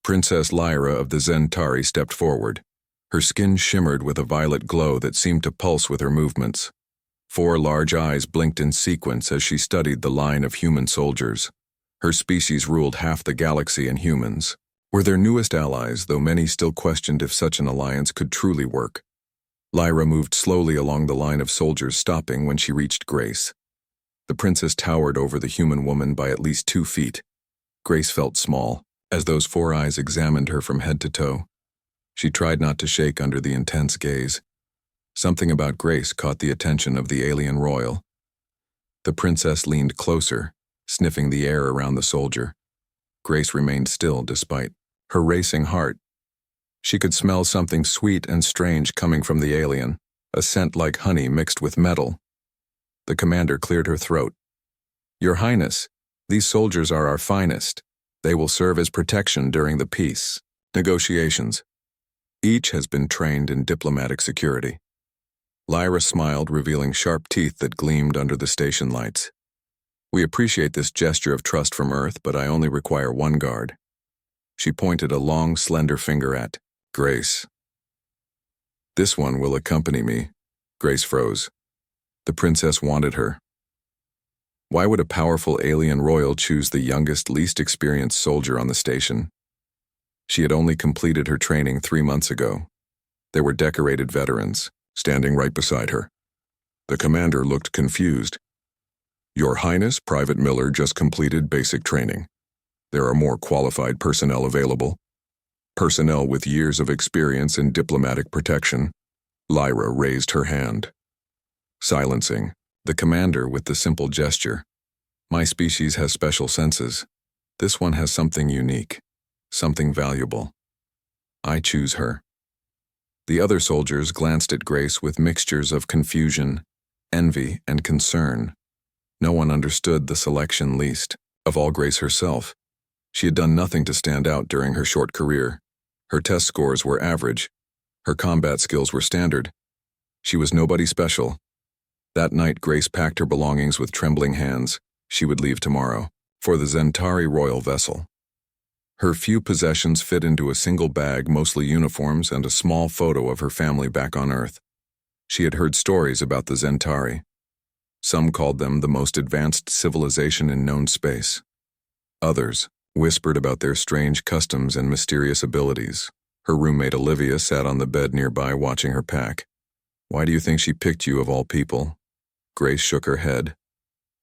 Princess Lyra of the Zentari stepped forward. Her skin shimmered with a violet glow that seemed to pulse with her movements. 4 large eyes blinked in sequence as she studied the line of human soldiers. Her species ruled half the galaxy, and humans were their newest allies, though many still questioned if such an alliance could truly work. Lyra moved slowly along the line of soldiers, stopping when she reached Grace. The princess towered over the human woman by at least 2 feet. Grace felt small, as those 4 eyes examined her from head to toe. She tried not to shake under the intense gaze. Something about Grace caught the attention of the alien royal. The princess leaned closer, sniffing the air around the soldier. Grace remained still despite her racing heart. She could smell something sweet and strange coming from the alien, a scent like honey mixed with metal. The commander cleared her throat. "Your Highness, these soldiers are our finest. They will serve as protection during the peace negotiations. Each has been trained in diplomatic security." Lyra smiled, revealing sharp teeth that gleamed under the station lights. "We appreciate this gesture of trust from Earth, but I only require 1 guard." She pointed a long, slender finger at Grace. "This one will accompany me." Grace froze. The princess wanted her. Why would a powerful alien royal choose the youngest, least experienced soldier on the station? She had only completed her training 3 months ago. There were decorated veterans standing right beside her. The commander looked confused. "Your Highness, Private Miller just completed basic training. There are more qualified personnel available. Personnel with years of experience in diplomatic protection." Lyra raised her hand, silencing the commander with the simple gesture. "My species has special senses. This one has something unique, something valuable. I choose her." The other soldiers glanced at Grace with mixtures of confusion, envy, and concern. No one understood the selection, least of all Grace herself. She had done nothing to stand out during her short career. Her test scores were average. Her combat skills were standard. She was nobody special. That night, Grace packed her belongings with trembling hands. She would leave tomorrow for the Zentari royal vessel. Her few possessions fit into a single bag, mostly uniforms and a small photo of her family back on Earth. She had heard stories about the Zentari. Some called them the most advanced civilization in known space. Others whispered about their strange customs and mysterious abilities. Her roommate Olivia sat on the bed nearby watching her pack. "Why do you think she picked you of all people?" Grace shook her head.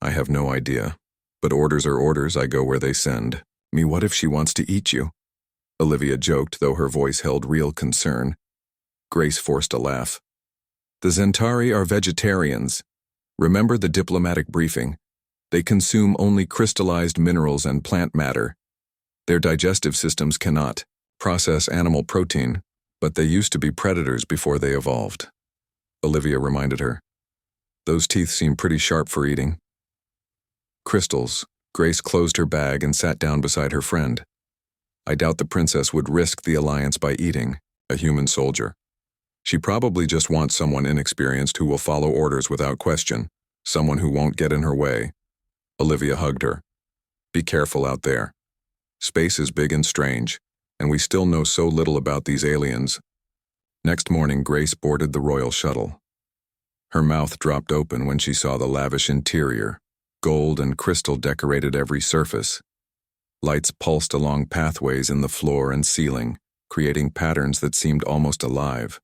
"I have no idea. But orders are orders. I go where they send me. What if she wants to eat you?" Olivia joked, though her voice held real concern. Grace forced a laugh. "The Zentari are vegetarians. Remember the diplomatic briefing? They consume only crystallized minerals and plant matter. Their digestive systems cannot process animal protein, but they used to be predators before they evolved." Olivia reminded her. "Those teeth seem pretty sharp for eating." Crystals. Grace closed her bag and sat down beside her friend. "I doubt the princess would risk the alliance by eating a human soldier. She probably just wants someone inexperienced who will follow orders without question, someone who won't get in her way." Olivia hugged her. "Be careful out there. Space is big and strange, and we still know so little about these aliens." Next morning, Grace boarded the royal shuttle. Her mouth dropped open when she saw the lavish interior. Gold and crystal decorated every surface. Lights pulsed along pathways in the floor and ceiling, creating patterns that seemed almost alive.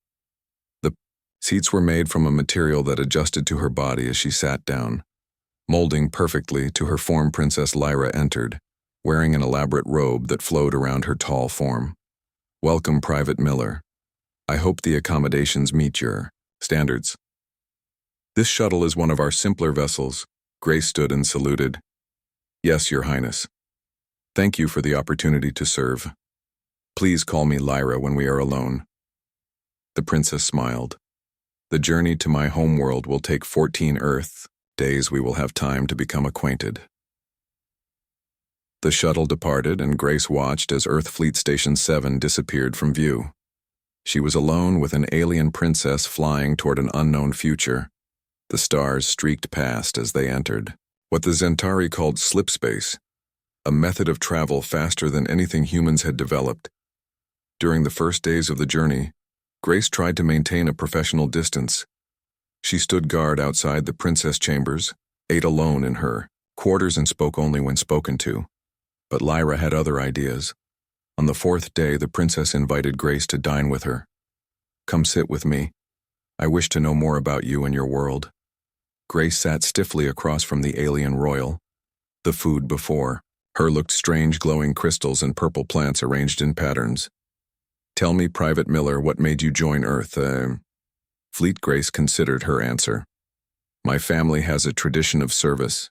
The seats were made from a material that adjusted to her body as she sat down. Molding perfectly to her form, Princess Lyra entered, wearing an elaborate robe that flowed around her tall form. "Welcome, Private Miller. I hope the accommodations meet your standards." "This shuttle is one of our simpler vessels." Grace stood and saluted. "Yes, Your Highness. Thank you for the opportunity to serve. Please call me Lyra when we are alone." The princess smiled. "The journey to my homeworld will take 14 Earth days. We will have time to become acquainted." The shuttle departed, and Grace watched as Earth Fleet Station 7 disappeared from view. She was alone with an alien princess flying toward an unknown future. The stars streaked past as they entered what the Zentari called slip space, a method of travel faster than anything humans had developed. During the first days of the journey, Grace tried to maintain a professional distance. She stood guard outside the princess chambers, ate alone in her quarters and spoke only when spoken to. But Lyra had other ideas. On the fourth day, the princess invited Grace to dine with her. "Come sit with me. I wish to know more about you and your world." Grace sat stiffly across from the alien royal. The food before her looked strange glowing crystals and purple plants arranged in patterns. "Tell me, Private Miller, what made you join Earth?" Fleet Grace considered her answer. "My family has a tradition of service.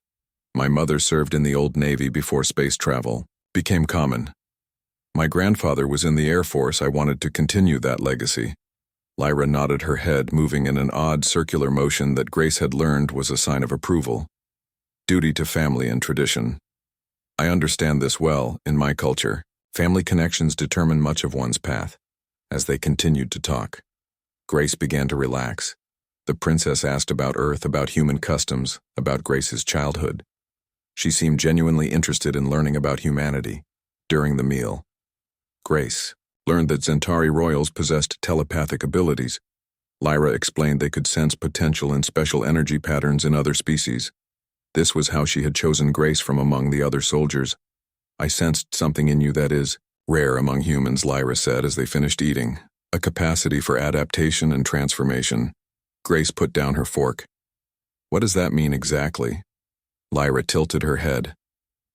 My mother served in the old Navy before space travel became common. My grandfather was in the Air Force. I wanted to continue that legacy." Lyra nodded her head, moving in an odd circular motion that Grace had learned was a sign of approval. "Duty to family and tradition. I understand this well. In my culture, family connections determine much of one's path." As they continued to talk, Grace began to relax. The princess asked about Earth, about human customs, about Grace's childhood. She seemed genuinely interested in learning about humanity. During the meal, Grace learned that Zentari royals possessed telepathic abilities. Lyra explained they could sense potential and special energy patterns in other species. This was how she had chosen Grace from among the other soldiers. "I sensed something in you that is rare among humans," Lyra said as they finished eating. "A capacity for adaptation and transformation." Grace put down her fork. "What does that mean exactly?" Lyra tilted her head,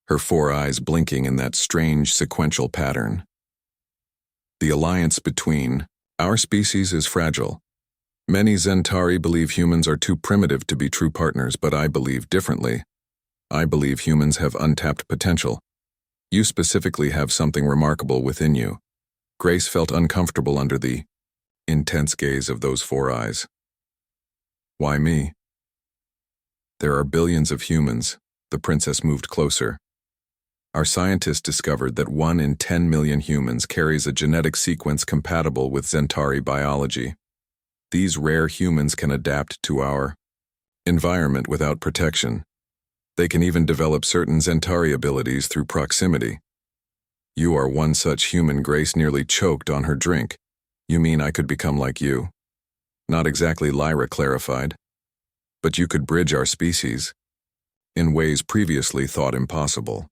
her four eyes blinking in that strange sequential pattern. "The alliance between our species is fragile. Many Zentari believe humans are too primitive to be true partners, but I believe differently. I believe humans have untapped potential. You specifically have something remarkable within you." Grace felt uncomfortable under the intense gaze of those four eyes. "Why me?" "There are billions of humans." The princess moved closer. "Our scientists discovered that 1 in 10 million humans carries a genetic sequence compatible with Zentari biology. These rare humans can adapt to our environment without protection. They can even develop certain Zentari abilities through proximity. You are one such human." Grace nearly choked on her drink. "You mean I could become like you?" "Not exactly," Lyra clarified. "But you could bridge our species in ways previously thought impossible.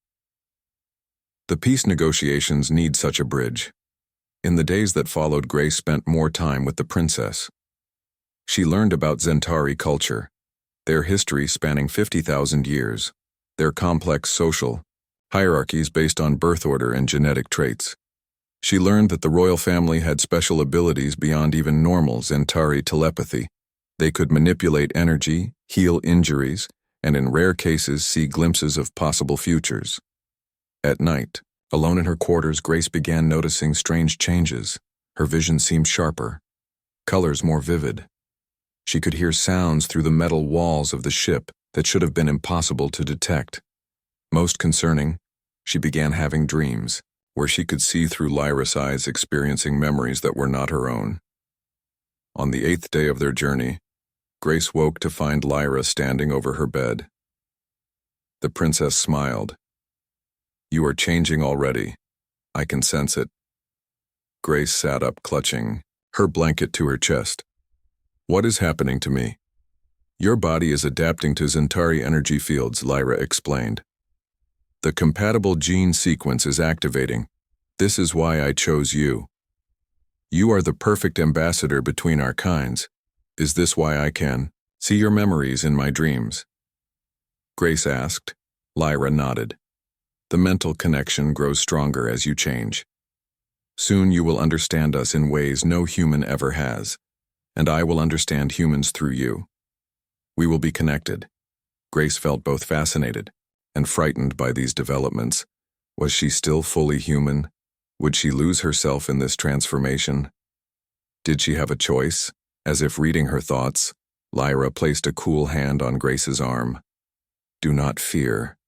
The peace negotiations need such a bridge." In the days that followed, Grace spent more time with the princess. She learned about Zentari culture, their history spanning 50,000 years, their complex social hierarchies based on birth order and genetic traits. She learned that the royal family had special abilities beyond even normal Zentari telepathy. They could manipulate energy, heal injuries, and in rare cases see glimpses of possible futures. At night, alone in her quarters, Grace began noticing strange changes. Her vision seemed sharper, colors more vivid. She could hear sounds through the metal walls of the ship that should have been impossible to detect. Most concerning, she began having dreams, where she could see through Lyra's eyes, experiencing memories that were not her own. On the 8th day of their journey, Grace woke to find Lyra standing over her bed. The princess smiled. "You are changing already. I can sense it." Grace sat up, clutching her blanket to her chest. "What is happening to me?" "Your body is adapting to Zentari energy fields," Lyra explained. "The compatible gene sequence is activating. This is why I chose you. You are the perfect ambassador between our kinds. Is this why I can see your memories in my dreams?" Grace asked. Lyra nodded. "The mental connection grows stronger as you change. Soon you will understand us in ways no human ever has, and I will understand humans through you. We will be connected." Grace felt both fascinated and frightened by these developments. Was she still fully human? Would she lose herself in this transformation? Did she have a choice? As if reading her thoughts, Lyra placed a cool hand on Grace's arm. "Do not fear.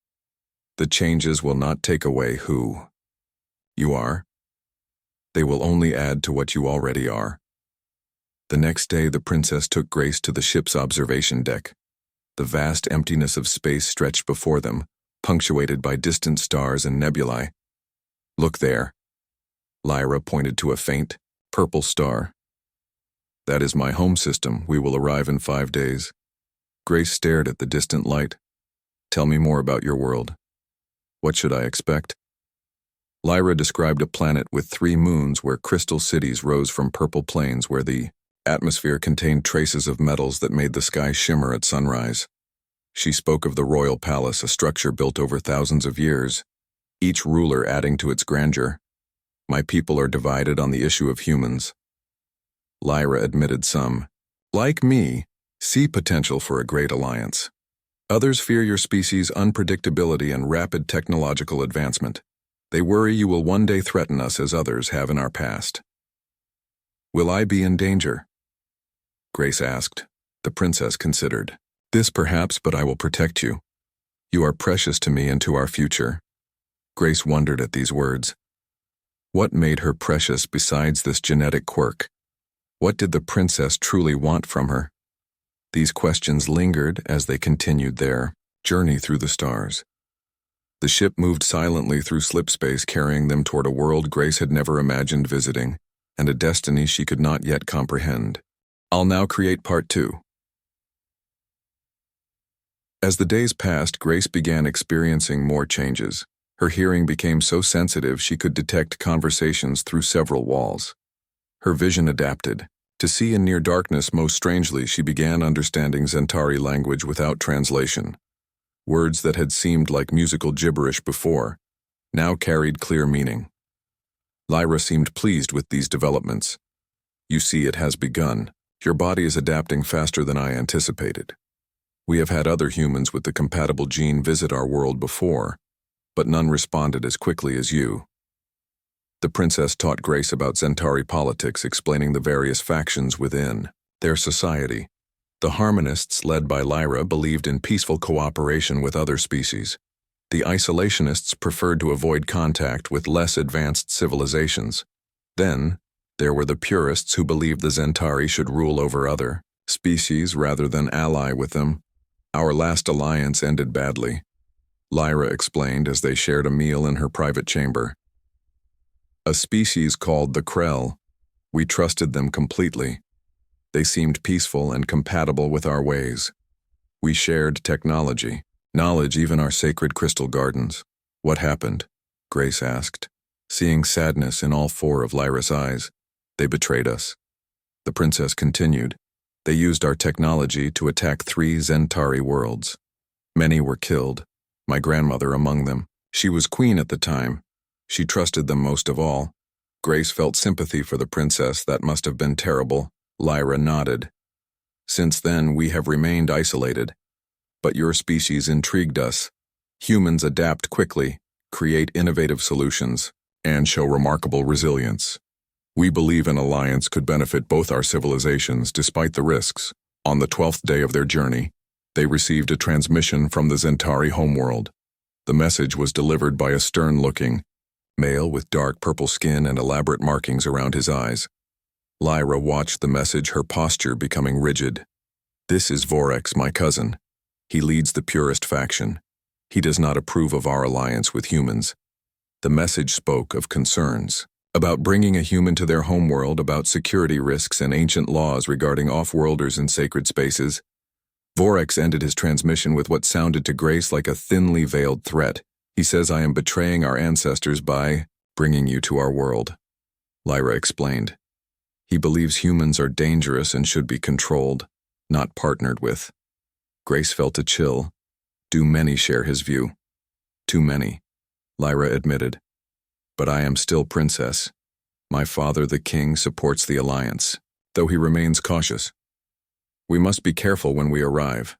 The changes will not take away who you are. They will only add to what you already are." The next day, the princess took Grace to the ship's observation deck. The vast emptiness of space stretched before them, punctuated by distant stars and nebulae. "Look there." Lyra pointed to a faint, purple star. "That is my home system. We will arrive in 5 days." Grace stared at the distant light. "Tell me more about your world. What should I expect?" Lyra described a planet with 3 moons where crystal cities rose from purple plains where the atmosphere contained traces of metals that made the sky shimmer at sunrise. She spoke of the royal palace, a structure built over thousands of years, each ruler adding to its grandeur. "My people are divided on the issue of humans." Lyra admitted some, like me, see potential for a great alliance. Others fear your species' unpredictability and rapid technological advancement. They worry you will one day threaten us as others have in our past. "Will I be in danger?" Grace asked. The princess considered. "This perhaps, but I will protect you. You are precious to me and to our future." Grace wondered at these words. What made her precious besides this genetic quirk? What did the princess truly want from her? These questions lingered as they continued their journey through the stars. The ship moved silently through slipspace, carrying them toward a world Grace had never imagined visiting, and a destiny she could not yet comprehend. I'll now create part 2. As the days passed, Grace began experiencing more changes. Her hearing became so sensitive she could detect conversations through several walls. Her vision adapted. To see in near darkness, most strangely, she began understanding Zentari language without translation. Words that had seemed like musical gibberish before now carried clear meaning. Lyra seemed pleased with these developments. "You see, it has begun. Your body is adapting faster than I anticipated. We have had other humans with the compatible gene visit our world before, but none responded as quickly as you." The princess taught Grace about Zentari politics, explaining the various factions within their society. The harmonists, led by Lyra, believed in peaceful cooperation with other species. The isolationists preferred to avoid contact with less advanced civilizations. Then, there were the purists who believed the Zentari should rule over other species rather than ally with them. "Our last alliance ended badly," Lyra explained as they shared a meal in her private chamber. "A species called the Krell. We trusted them completely. They seemed peaceful and compatible with our ways. We shared technology, knowledge, even our sacred crystal gardens." "What happened?" Grace asked, seeing sadness in all 4 of Lyra's eyes. "They betrayed us." The princess continued. "They used our technology to attack 3 Zentari worlds. Many were killed, my grandmother among them. She was queen at the time. She trusted them most of all." Grace felt sympathy for the princess. "That must have been terrible." Lyra nodded. "Since then, we have remained isolated. But your species intrigued us. Humans adapt quickly, create innovative solutions, and show remarkable resilience. We believe an alliance could benefit both our civilizations despite the risks." On the 12th day of their journey, they received a transmission from the Zentari homeworld. The message was delivered by a stern-looking male with dark purple skin and elaborate markings around his eyes. Lyra watched the message, her posture becoming rigid. "This is Vorex, my cousin. He leads the purist faction. He does not approve of our alliance with humans." The message spoke of concerns about bringing a human to their homeworld, about security risks and ancient laws regarding off-worlders in sacred spaces. Vorex ended his transmission with what sounded to Grace like a thinly veiled threat. "He says I am betraying our ancestors by bringing you to our world," Lyra explained. "He believes humans are dangerous and should be controlled, not partnered with." Grace felt a chill. Do many share his view? "Too many," Lyra admitted. "But I am still princess. My father, the king, supports the alliance, though he remains cautious. We must be careful when we arrive.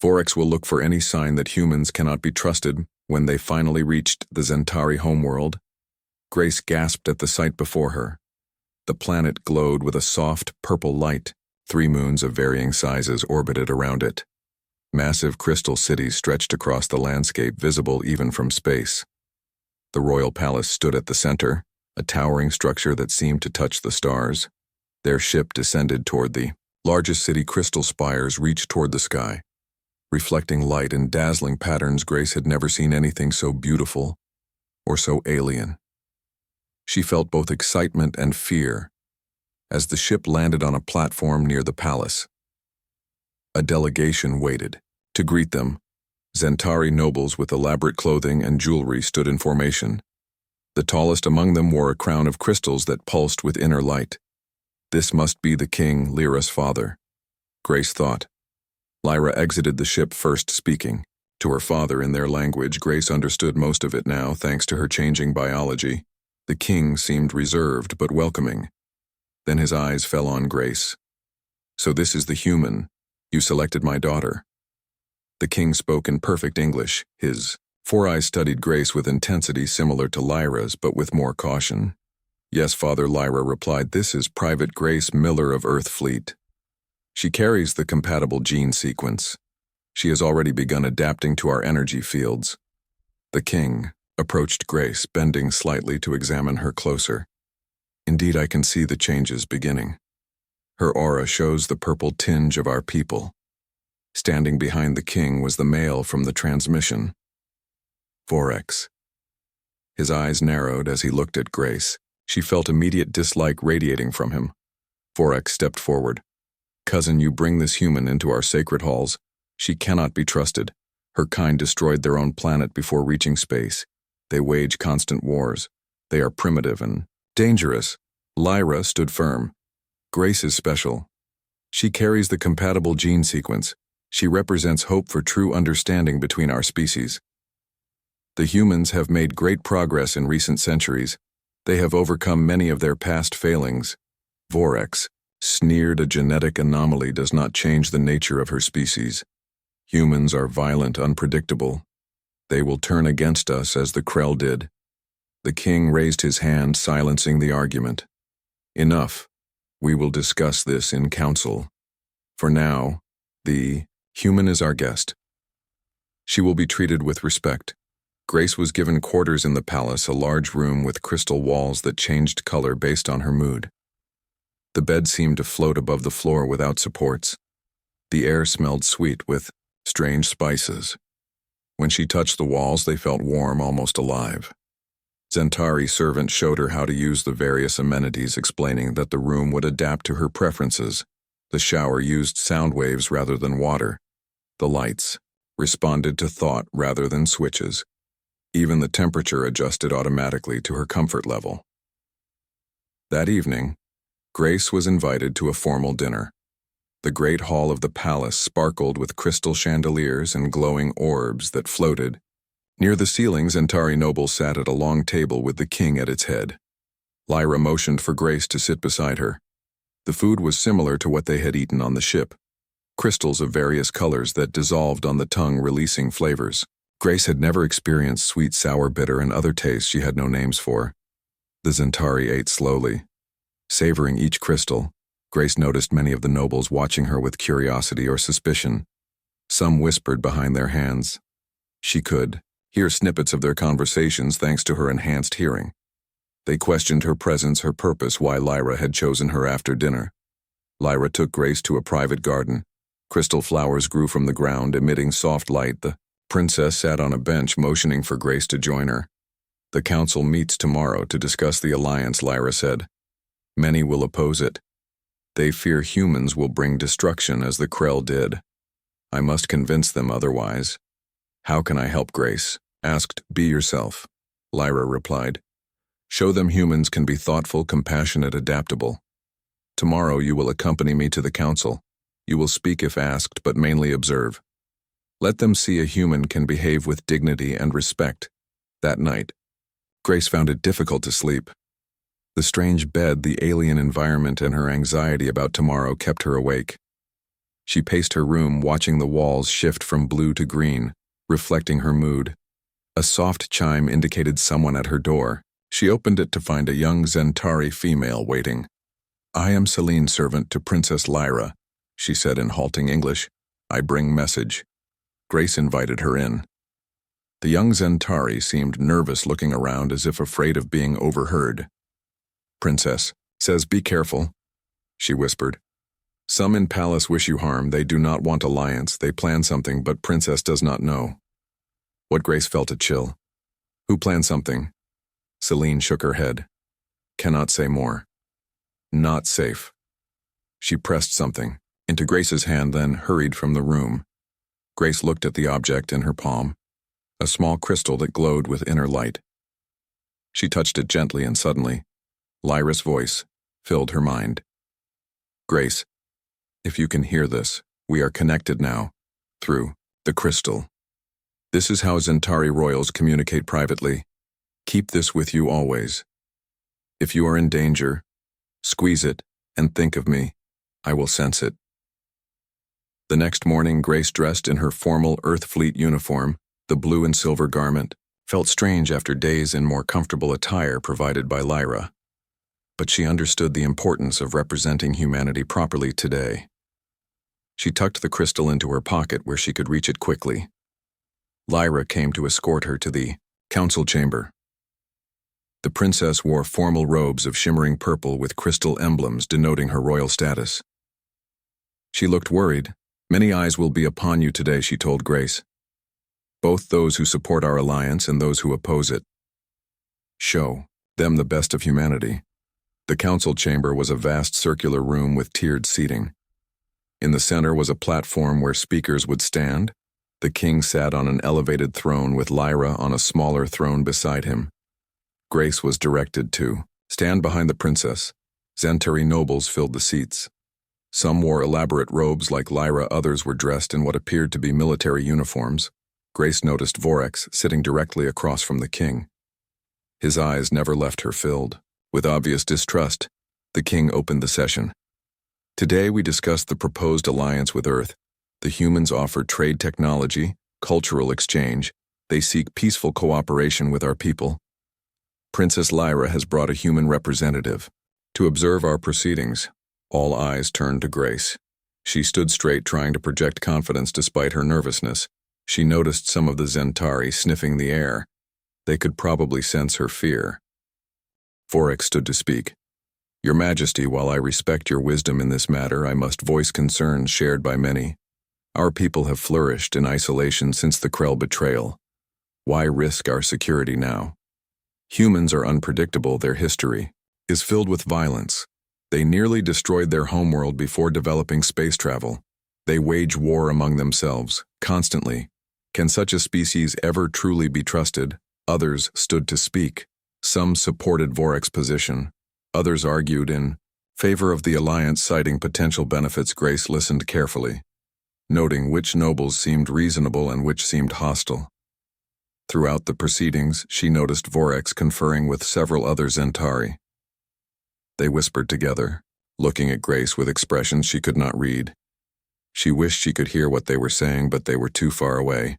Vorex will look for any sign that humans cannot be trusted." When they finally reached the Zentari homeworld, Grace gasped at the sight before her. The planet glowed with a soft, purple light. 3 moons of varying sizes orbited around it. Massive crystal cities stretched across the landscape, visible even from space. The royal palace stood at the center, a towering structure that seemed to touch the stars. Their ship descended toward the largest city. Crystal spires reached toward the sky. reflecting light in dazzling patterns. Grace had never seen anything so beautiful or so alien. She felt both excitement and fear as the ship landed on a platform near the palace. A delegation waited. To greet them, Zentari nobles with elaborate clothing and jewelry stood in formation. The tallest among them wore a crown of crystals that pulsed with inner light. This must be the king, Lyra's father, Grace thought. Lyra exited the ship first, speaking to her father in their language. Grace understood most of it now, thanks to her changing biology. The king seemed reserved but welcoming. Then his eyes fell on Grace. "So this is the human. You selected my daughter." The king spoke in perfect English. His four eyes studied Grace with intensity similar to Lyra's, but with more caution. "Yes, father," Lyra replied. "This is Private Grace Miller of Earth Fleet. She carries the compatible gene sequence. She has already begun adapting to our energy fields." The king approached Grace, bending slightly to examine her closer. "Indeed, I can see the changes beginning. Her aura shows the purple tinge of our people." Standing behind the king was the male from the transmission, Vorex. His eyes narrowed as he looked at Grace. She felt immediate dislike radiating from him. Vorex stepped forward. "Cousin, you bring this human into our sacred halls. She cannot be trusted. Her kind destroyed their own planet before reaching space. They wage constant wars. They are primitive and dangerous." Lyra stood firm. "Grace is special. She carries the compatible gene sequence. She represents hope for true understanding between our species. The humans have made great progress in recent centuries. They have overcome many of their past failings." Vorex sneered. "A genetic anomaly does not change the nature of her species. Humans are violent, unpredictable. They will turn against us as the Krell did." The king raised his hand, silencing the argument. "Enough. We will discuss this in council. For now, the human is our guest. She will be treated with respect." Grace was given quarters in the palace, a large room with crystal walls that changed color based on her mood. The bed seemed to float above the floor without supports. The air smelled sweet with strange spices. When she touched the walls, they felt warm, almost alive. Zentari's servant showed her how to use the various amenities, explaining that the room would adapt to her preferences. The shower used sound waves rather than water. The lights responded to thought rather than switches. Even the temperature adjusted automatically to her comfort level. That evening, Grace was invited to a formal dinner. The great hall of the palace sparkled with crystal chandeliers and glowing orbs that floated. Near the ceiling, Zentari nobles sat at a long table with the king at its head. Lyra motioned for Grace to sit beside her. The food was similar to what they had eaten on the ship. Crystals of various colors that dissolved on the tongue, releasing flavors. Grace had never experienced sweet, sour, bitter, and other tastes she had no names for. The Zentari ate slowly. Savoring each crystal, Grace noticed many of the nobles watching her with curiosity or suspicion. Some whispered behind their hands. She could hear snippets of their conversations thanks to her enhanced hearing. They questioned her presence, her purpose, why Lyra had chosen her after dinner. Lyra took Grace to a private garden. Crystal flowers grew from the ground, emitting soft light. The princess sat on a bench, motioning for Grace to join her. "The council meets tomorrow to discuss the alliance," Lyra said. "Many will oppose it. They fear humans will bring destruction as the Krell did. I must convince them otherwise." "How can I help?" Grace asked. "Be yourself," Lyra replied. "Show them humans can be thoughtful, compassionate, adaptable. Tomorrow you will accompany me to the council. You will speak if asked, but mainly observe. Let them see a human can behave with dignity and respect." That night, Grace found it difficult to sleep. The strange bed, the alien environment, and her anxiety about tomorrow kept her awake. She paced her room, watching the walls shift from blue to green, reflecting her mood. A soft chime indicated someone at her door. She opened it to find a young Zentari female waiting. "I am Celine's servant to Princess Lyra," she said in halting English. "I bring message." Grace invited her in. The young Zentari seemed nervous, looking around as if afraid of being overheard. "Princess says be careful," she whispered. Some in palace wish you harm. They do not want alliance. They plan something, but Princess does not know. What Grace felt a chill. Who planned something? Celine shook her head. Cannot say more. Not safe. She pressed something into Grace's hand, then hurried from the room. Grace looked at the object in her palm, a small crystal that glowed with inner light. She touched it gently, and suddenly, Lyra's voice filled her mind. Grace, if you can hear this, we are connected now, through the crystal. This is how Zentari royals communicate privately. Keep this with you always. If you are in danger, squeeze it and think of me. I will sense it. The next morning, Grace, dressed in her formal Earth Fleet uniform, the blue and silver garment, felt strange after days in more comfortable attire provided by Lyra. But she understood the importance of representing humanity properly today. She tucked the crystal into her pocket where she could reach it quickly. Lyra came to escort her to the council chamber. The princess wore formal robes of shimmering purple with crystal emblems denoting her royal status. She looked worried. Many eyes will be upon you today, she told Grace. Both those who support our alliance and those who oppose it. Show them the best of humanity. The council chamber was a vast circular room with tiered seating. In the center was a platform where speakers would stand. The king sat on an elevated throne with Lyra on a smaller throne beside him. Grace was directed to stand behind the princess. Zentari nobles filled the seats. Some wore elaborate robes like Lyra, others were dressed in what appeared to be military uniforms. Grace noticed Vorex sitting directly across from the king. His eyes never left her, filled with obvious distrust. The king opened the session. Today we discussed the proposed alliance with Earth. The humans offer trade technology, cultural exchange. They seek peaceful cooperation with our people. Princess Lyra has brought a human representative to observe our proceedings. All eyes turned to Grace. She stood straight, trying to project confidence despite her nervousness. She noticed some of the Zentari sniffing the air. They could probably sense her fear. Vorex stood to speak. Your Majesty, while I respect your wisdom in this matter, I must voice concerns shared by many. Our people have flourished in isolation since the Krell betrayal. Why risk our security now? Humans are unpredictable. Their history is filled with violence. They nearly destroyed their homeworld before developing space travel. They wage war among themselves, constantly. Can such a species ever truly be trusted? Others stood to speak. Some supported Vorex's position. Others argued in favor of the alliance, citing potential benefits. Grace listened carefully, noting which nobles seemed reasonable and which seemed hostile. Throughout the proceedings, she noticed Vorex conferring with several other Zentari. They whispered together, looking at Grace with expressions she could not read. She wished she could hear what they were saying, but they were too far away,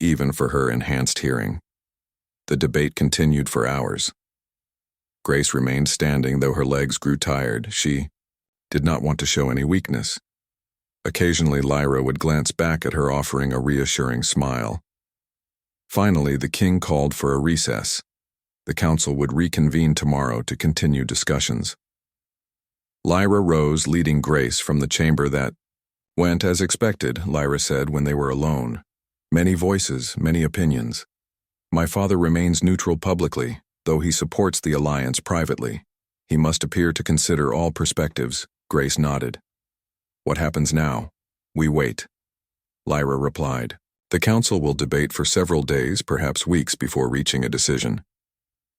even for her enhanced hearing. The debate continued for hours. Grace remained standing, though her legs grew tired. She did not want to show any weakness. Occasionally, Lyra would glance back at her, offering a reassuring smile. Finally, the king called for a recess. The council would reconvene tomorrow to continue discussions. Lyra rose, leading Grace from the chamber. That went as expected, Lyra said when they were alone. Many voices, many opinions. My father remains neutral publicly, though he supports the alliance privately. He must appear to consider all perspectives. Grace nodded. What happens now? We wait. Lyra replied. The council will debate for several days, perhaps weeks, before reaching a decision.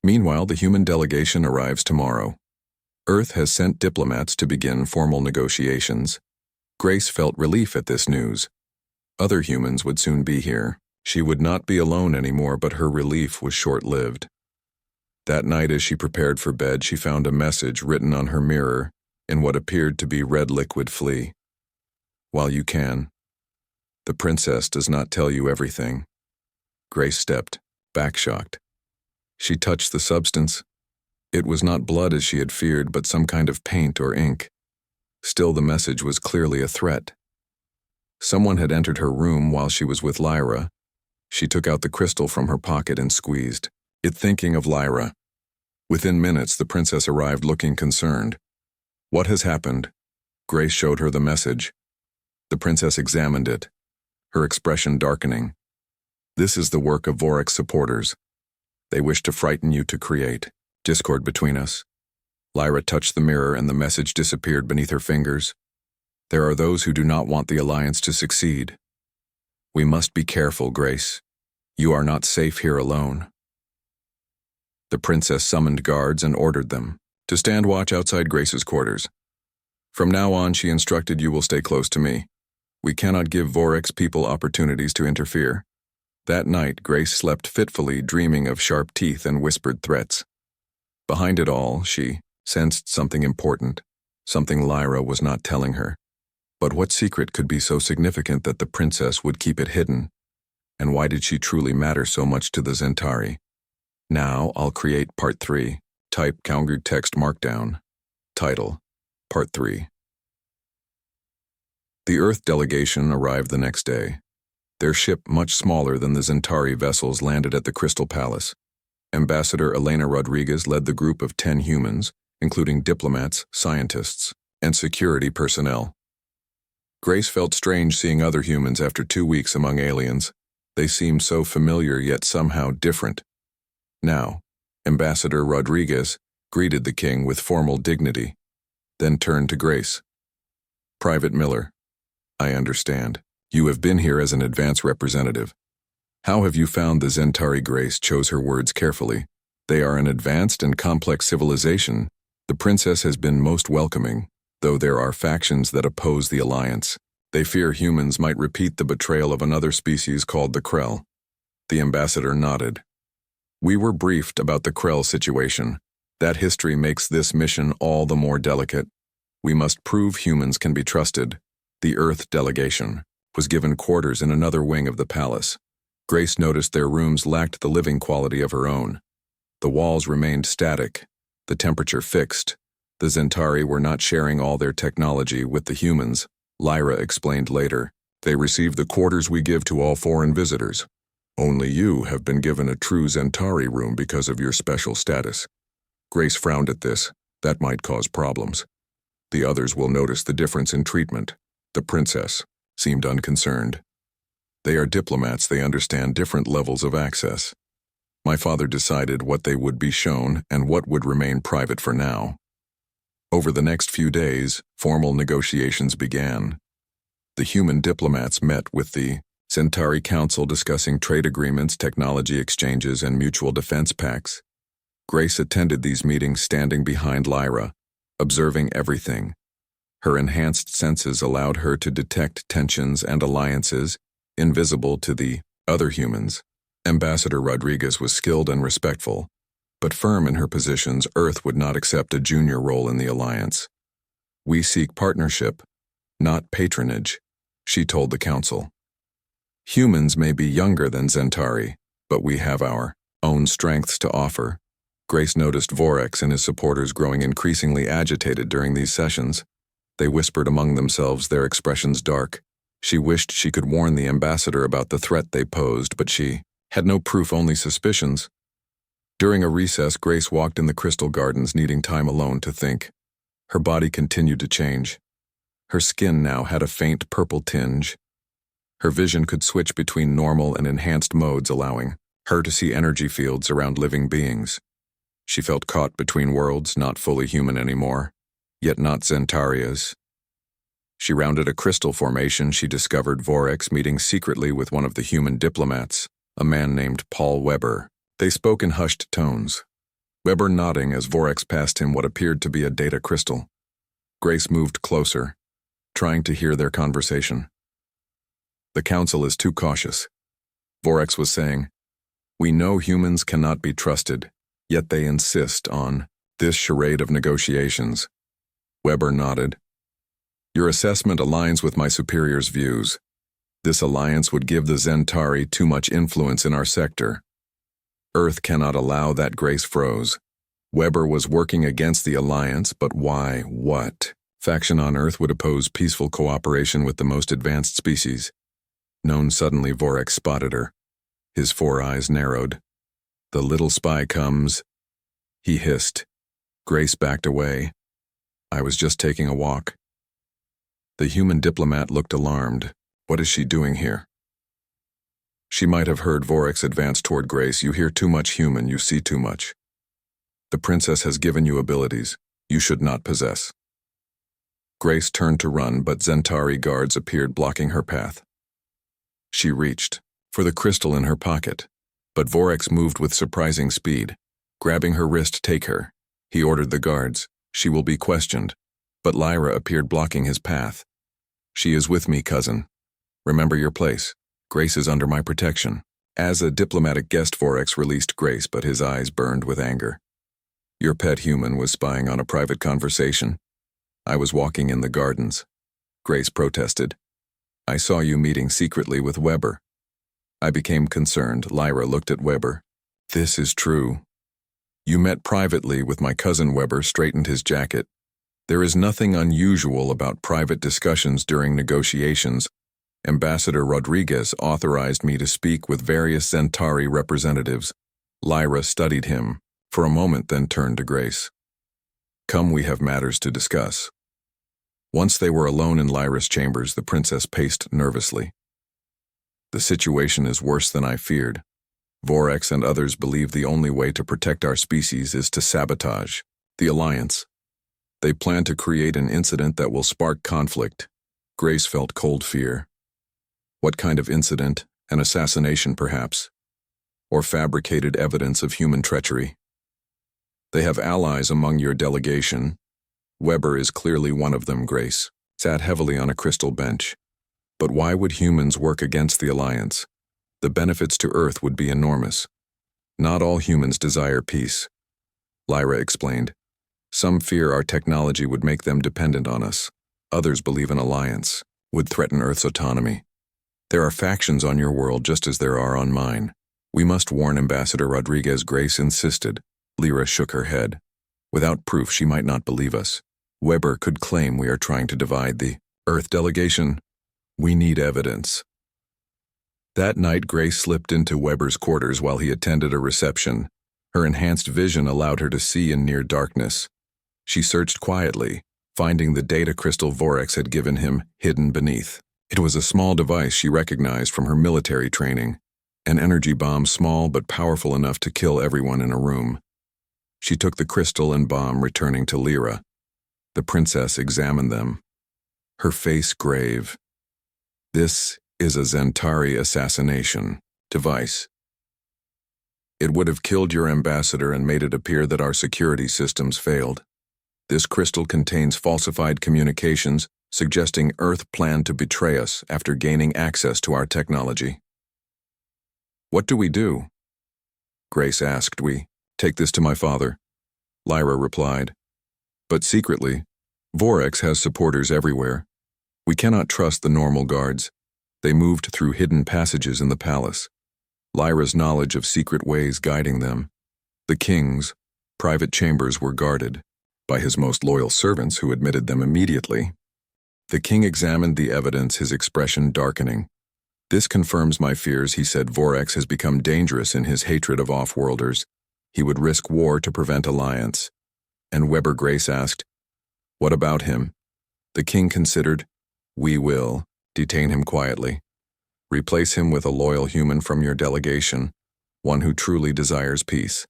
Meanwhile, the human delegation arrives tomorrow. Earth has sent diplomats to begin formal negotiations. Grace felt relief at this news. Other humans would soon be here. She would not be alone anymore, but her relief was short-lived. That night, as she prepared for bed, she found a message written on her mirror in what appeared to be red liquid flea. While you can, the princess does not tell you everything. Grace stepped back, shocked. She touched the substance. It was not blood as she had feared, but some kind of paint or ink. Still, the message was clearly a threat. Someone had entered her room while she was with Lyra. She took out the crystal from her pocket and squeezed it, thinking of Lyra. Within minutes, the princess arrived, looking concerned. What has happened? Grace showed her the message. The princess examined it, her expression darkening. This is the work of Vorex supporters. They wish to frighten you to create discord between us. Lyra touched the mirror and the message disappeared beneath her fingers. There are those who do not want the Alliance to succeed. We must be careful, Grace. You are not safe here alone. The princess summoned guards and ordered them to stand watch outside Grace's quarters. From now on, she instructed, you will stay close to me. We cannot give Vorex people opportunities to interfere. That night, Grace slept fitfully, dreaming of sharp teeth and whispered threats. Behind it all, she sensed something important, something Lyra was not telling her. But what secret could be so significant that the princess would keep it hidden? And why did she truly matter so much to the Zentari? Now I'll create Part 3. Type Kaungu text markdown. Title, Part 3. The Earth delegation arrived the next day. Their ship, much smaller than the Zentari vessels, landed at the Crystal Palace. Ambassador Elena Rodriguez led the group of 10 humans, including diplomats, scientists, and security personnel. Grace felt strange seeing other humans after 2 weeks among aliens. They seemed so familiar yet somehow different. Now, Ambassador Rodriguez greeted the king with formal dignity, then turned to Grace. Private Miller, I understand. You have been here as an advance representative. How have you found the Zentari? Grace chose her words carefully. They are an advanced and complex civilization. The princess has been most welcoming, though there are factions that oppose the alliance. They fear humans might repeat the betrayal of another species called the Krell. The ambassador nodded. We were briefed about the Krell situation. That history makes this mission all the more delicate. We must prove humans can be trusted. The Earth delegation was given quarters in another wing of the palace. Grace noticed their rooms lacked the living quality of her own. The walls remained static, the temperature fixed. The Zentari were not sharing all their technology with the humans, Lyra explained later. They receive the quarters we give to all foreign visitors. Only you have been given a true Zentari room because of your special status. Grace frowned at this. That might cause problems. The others will notice the difference in treatment. The princess seemed unconcerned. They are diplomats, they understand different levels of access. My father decided what they would be shown and what would remain private for now. Over the next few days, formal negotiations began. The human diplomats met with the Zentari Council discussing trade agreements, technology exchanges, and mutual defense pacts. Grace attended these meetings standing behind Lyra, observing everything. Her enhanced senses allowed her to detect tensions and alliances invisible to the other humans. Ambassador Rodriguez was skilled and respectful, but firm in her positions. Earth would not accept a junior role in the alliance. We seek partnership, not patronage, she told the council. Humans may be younger than Zentari, but we have our own strengths to offer. Grace noticed Vorex and his supporters growing increasingly agitated during these sessions. They whispered among themselves, their expressions dark. She wished she could warn the ambassador about the threat they posed, but she had no proof, only suspicions. During a recess, Grace walked in the crystal gardens, needing time alone to think. Her body continued to change. Her skin now had a faint purple tinge. Her vision could switch between normal and enhanced modes, allowing her to see energy fields around living beings. She felt caught between worlds, not fully human anymore, yet not Zentaria's. She rounded a crystal formation. She discovered Vorex meeting secretly with one of the human diplomats, a man named Paul Weber. They spoke in hushed tones, Weber nodding as Vorex passed him what appeared to be a data crystal. Grace moved closer, trying to hear their conversation. The council is too cautious, Vorex was saying. We know humans cannot be trusted, yet they insist on this charade of negotiations. Weber nodded. Your assessment aligns with my superior's views. This alliance would give the Zentari too much influence in our sector. Earth cannot allow that. Grace froze. Weber was working against the alliance, but why? What faction on Earth would oppose peaceful cooperation with the most advanced species? Known suddenly, Vorex spotted her. His 4 eyes narrowed. The little spy comes, he hissed. Grace backed away. I was just taking a walk. The human diplomat looked alarmed. What is she doing here? She might have heard Vorex advance toward Grace. You hear too much human, you see too much. The princess has given you abilities you should not possess. Grace turned to run, but Zentari guards appeared blocking her path. She reached for the crystal in her pocket, but Vorex moved with surprising speed. Grabbing her wrist, take her. He ordered the guards. She will be questioned. But Lyra appeared blocking his path. She is with me, cousin. Remember your place. Grace is under my protection. As a diplomatic guest, Vorex released Grace, but his eyes burned with anger. Your pet human was spying on a private conversation. I was walking in the gardens. Grace protested. I saw you meeting secretly with Weber. I became concerned. Lyra looked at Weber. This is true. You met privately with my cousin. Weber straightened his jacket. There is nothing unusual about private discussions during negotiations. Ambassador Rodriguez authorized me to speak with various Zentari representatives. Lyra studied him for a moment, then turned to Grace. Come, we have matters to discuss. Once they were alone in Lyra's chambers, the princess paced nervously. The situation is worse than I feared. Vorex and others believe the only way to protect our species is to sabotage the Alliance. They plan to create an incident that will spark conflict. Grace felt cold fear. What kind of incident? An assassination, perhaps? Or fabricated evidence of human treachery? They have allies among your delegation. Weber is clearly one of them. Grace sat heavily on a crystal bench. But why would humans work against the Alliance? The benefits to Earth would be enormous. Not all humans desire peace. Lyra explained. Some fear our technology would make them dependent on us. Others believe an alliance would threaten Earth's autonomy. There are factions on your world just as there are on mine. We must warn Ambassador Rodriguez. Grace insisted. Lyra shook her head. Without proof, she might not believe us. Weber could claim we are trying to divide the Earth delegation. We need evidence. That night, Grace slipped into Weber's quarters while he attended a reception. Her enhanced vision allowed her to see in near darkness. She searched quietly, finding the data crystal Vorex had given him hidden beneath. It was a small device she recognized from her military training, an energy bomb small but powerful enough to kill everyone in a room. She took the crystal and bomb, returning to Lyra. The princess examined them, her face grave. This is a Zentari assassination device. It would have killed your ambassador and made it appear that our security systems failed. This crystal contains falsified communications suggesting Earth planned to betray us after gaining access to our technology. What do we do? Grace asked. We take this to my father. Lyra replied. But secretly, Vorex has supporters everywhere. We cannot trust the normal guards. They moved through hidden passages in the palace. Lyra's knowledge of secret ways guiding them. The king's private chambers were guarded by his most loyal servants who admitted them immediately. The king examined the evidence, his expression darkening. This confirms my fears, he said. Vorex has become dangerous in his hatred of off-worlders. He would risk war to prevent alliance. And Weber. Grace asked, what about him? The king considered. We will detain him quietly. Replace him with a loyal human from your delegation, one who truly desires peace.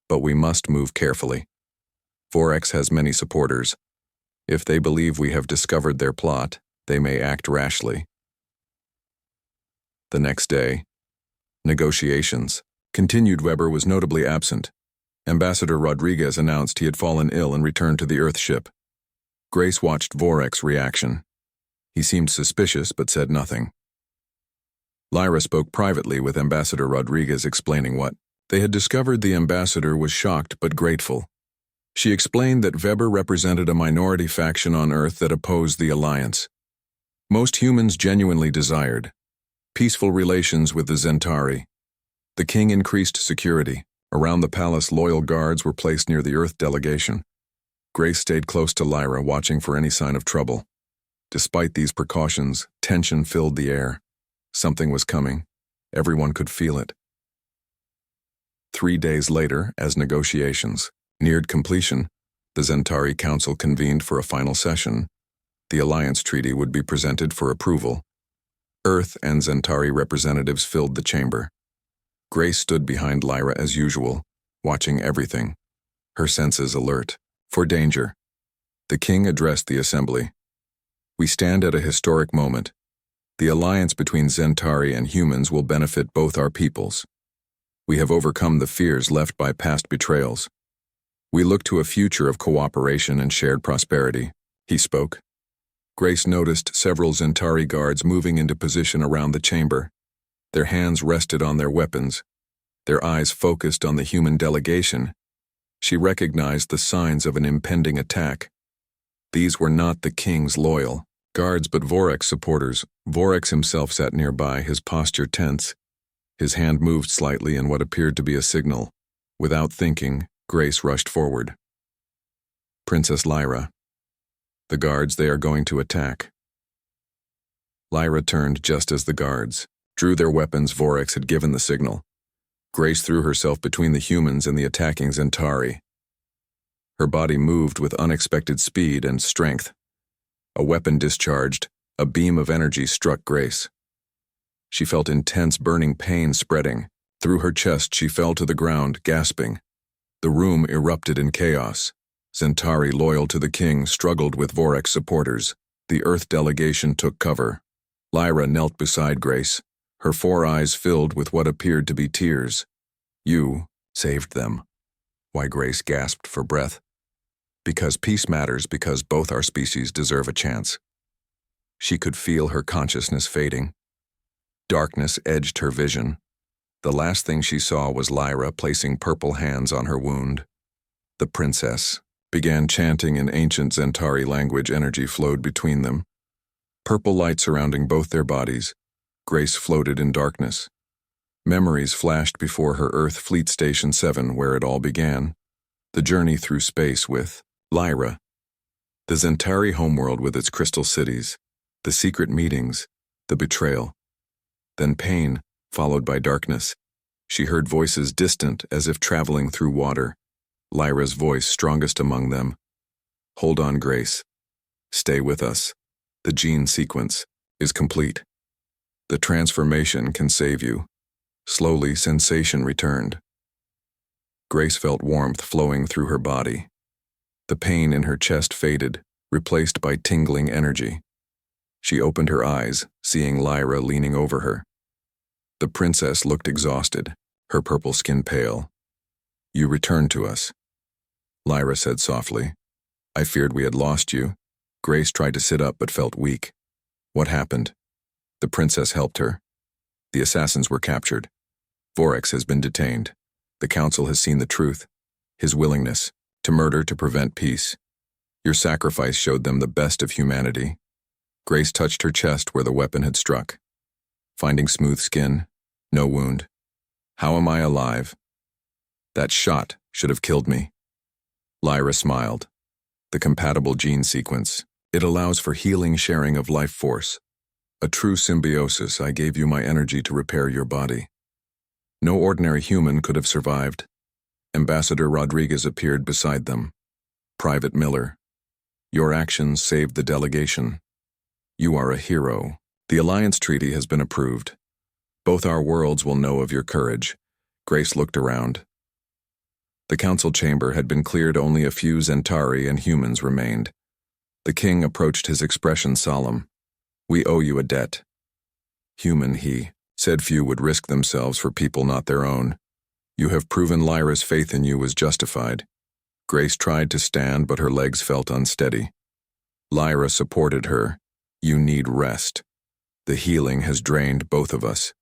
But we must move carefully. Vorex has many supporters. If they believe we have discovered their plot, they may act rashly. The next day, negotiations continued. Weber was notably absent. Ambassador Rodriguez announced he had fallen ill and returned to the Earth ship. Grace watched Vorex's reaction. He seemed suspicious but said nothing. Lyra spoke privately with Ambassador Rodriguez, explaining what they had discovered. The ambassador was shocked but grateful. She explained that Weber represented a minority faction on Earth that opposed the alliance. Most humans genuinely desired peaceful relations with the Zentari. The king increased security. Around the palace, loyal guards were placed near the Earth delegation. Grace stayed close to Lyra, watching for any sign of trouble. Despite these precautions, tension filled the air. Something was coming. Everyone could feel it. 3 days later, as negotiations neared completion, the Zentari Council convened for a final session. The alliance treaty would be presented for approval. Earth and Zentari representatives filled the chamber. Grace stood behind Lyra as usual, watching everything, her senses alert for danger. The king addressed the assembly. We stand at a historic moment. The alliance between Zentari and humans will benefit both our peoples. We have overcome the fears left by past betrayals. We look to a future of cooperation and shared prosperity, he spoke. Grace noticed several Zentari guards moving into position around the chamber. Their hands rested on their weapons, their eyes focused on the human delegation. She recognized the signs of an impending attack. These were not the king's loyal guards but Vorex supporters. Vorex himself sat nearby, his posture tense. His hand moved slightly in what appeared to be a signal. Without thinking, Grace rushed forward. Princess Lyra. The guards, they are going to attack. Lyra turned just as the guards drew their weapons. Vorex had given the signal. Grace threw herself between the humans and the attacking Zentari. Her body moved with unexpected speed and strength. A weapon discharged, a beam of energy struck Grace. She felt intense burning pain spreading. Through her chest she fell to the ground, gasping. The room erupted in chaos. Zentari, loyal to the king, struggled with Vorex supporters. The Earth delegation took cover. Lyra knelt beside Grace, her 4 eyes filled with what appeared to be tears. You saved them. Why, Grace gasped for breath. Because peace matters, because both our species deserve a chance. She could feel her consciousness fading. Darkness edged her vision. The last thing she saw was Lyra placing purple hands on her wound. The princess began chanting in ancient Zentari language. Energy flowed between them. Purple light surrounding both their bodies. Grace floated in darkness. Memories flashed before her. Earth Fleet Station 7, where it all began. The journey through space with Lyra. The Zentari homeworld with its crystal cities. The secret meetings. The betrayal. Then pain, followed by darkness. She heard voices distant as if traveling through water. Lyra's voice strongest among them. Hold on, Grace. Stay with us. The gene sequence is complete. The transformation can save you. Slowly, sensation returned. Grace felt warmth flowing through her body. The pain in her chest faded, replaced by tingling energy. She opened her eyes, seeing Lyra leaning over her. The princess looked exhausted, her purple skin pale. You returned to us, Lyra said softly. I feared we had lost you. Grace tried to sit up but felt weak. What happened? The princess helped her. The assassins were captured. Vorex has been detained. The council has seen the truth. His willingness to murder to prevent peace. Your sacrifice showed them the best of humanity. Grace touched her chest where the weapon had struck. Finding smooth skin, no wound. How am I alive? That shot should have killed me. Lyra smiled. The compatible gene sequence. It allows for healing sharing of life force. A true symbiosis. I gave you my energy to repair your body. No ordinary human could have survived. Ambassador Rodriguez appeared beside them. Private Miller. Your actions saved the delegation. You are a hero. The alliance treaty has been approved. Both our worlds will know of your courage. Grace looked around. The council chamber had been cleared. Only a few Zentari and humans remained. The king approached, his expression solemn. We owe you a debt. Human, he said. Few would risk themselves for people not their own. You have proven Lyra's faith in you was justified. Grace tried to stand, but her legs felt unsteady. Lyra supported her. You need rest. The healing has drained both of us.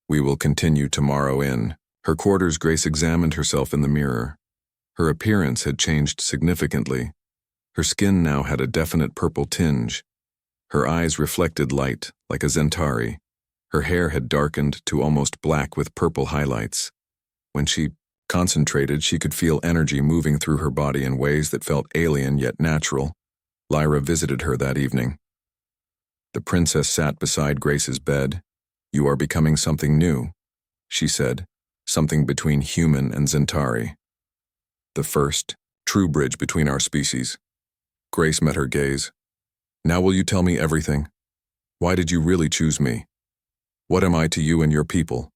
We will continue tomorrow in her quarters. Grace examined herself in the mirror. Her appearance had changed significantly. Her skin now had a definite purple tinge. Her eyes reflected light, like a Zentari. Her hair had darkened to almost black with purple highlights. When she concentrated, she could feel energy moving through her body in ways that felt alien yet natural. Lyra visited her that evening. The princess sat beside Grace's bed. You are becoming something new, she said, something between human and Zentari. The first, true bridge between our species. Grace met her gaze. Now will you tell me everything? Why did you really choose me? What am I to you and your people?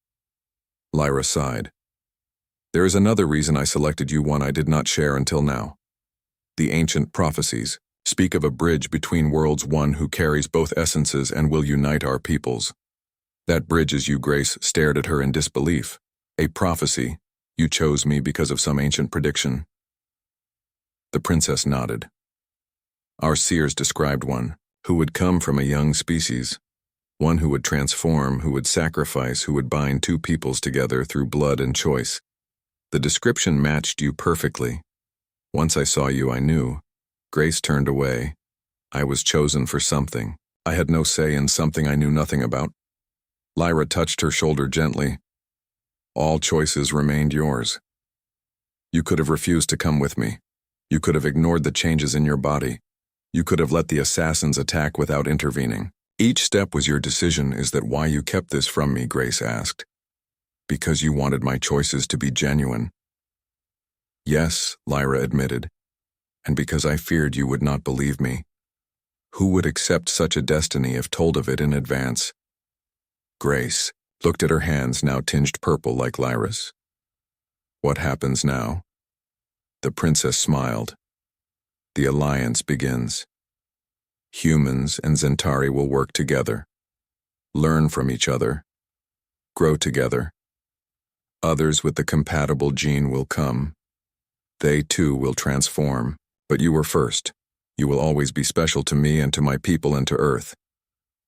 Lyra sighed. There is another reason I selected you, one I did not share until now. The ancient prophecies speak of a bridge between worlds, one who carries both essences and will unite our peoples. That bridge is you. Grace stared at her in disbelief. A prophecy? You chose me because of some ancient prediction? The princess nodded. Our seers described one who would come from a young species, one who would transform, who would sacrifice, who would bind two peoples together through blood and choice. The description matched you perfectly. Once I saw you, I knew. Grace turned away. I was chosen for something. I had no say in something I knew nothing about. Lyra touched her shoulder gently. All choices remained yours. You could have refused to come with me. You could have ignored the changes in your body. You could have let the assassins attack without intervening. Each step was your decision. Is that why you kept this from me? Grace asked. Because you wanted my choices to be genuine. Yes, Lyra admitted. And because I feared you would not believe me. Who would accept such a destiny if told of it in advance? Grace looked at her hands, now tinged purple like Lyra's. What happens now? The princess smiled. The alliance begins. Humans and Zentari will work together, learn from each other, grow together. Others with the compatible gene will come. They too will transform, but you were first. You will always be special to me and to my people and to Earth.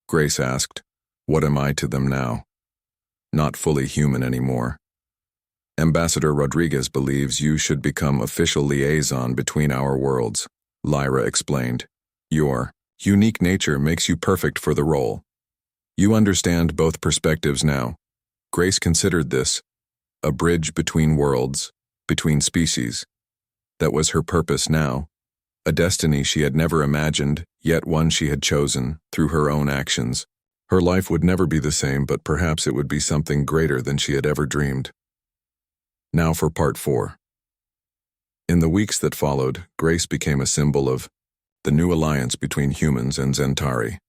Grace asked, what am I to them now? Not fully human anymore. Ambassador Rodriguez believes you should become official liaison between our worlds, Lyra explained. Your unique nature makes you perfect for the role. You understand both perspectives now. Grace considered this a bridge between worlds, between species. That was her purpose now, a destiny she had never imagined, yet one she had chosen through her own actions. Her life would never be the same, but perhaps it would be something greater than she had ever dreamed. Now for part 4. In the weeks that followed, Grace became a symbol of the new alliance between humans and Zentari.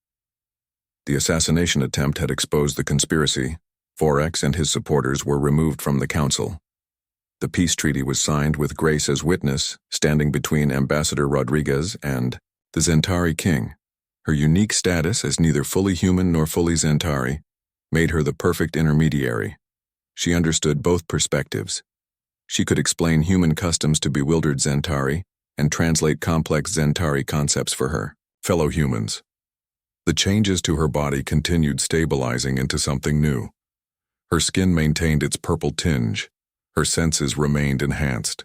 The assassination attempt had exposed the conspiracy. Forex and his supporters were removed from the council. The peace treaty was signed with Grace as witness, standing between Ambassador Rodriguez and the Zentari king. Her unique status as neither fully human nor fully Zentari made her the perfect intermediary. She understood both perspectives. She could explain human customs to bewildered Zentari and translate complex Zentari concepts for her fellow humans. The changes to her body continued, stabilizing into something new. Her skin maintained its purple tinge. Her senses remained enhanced.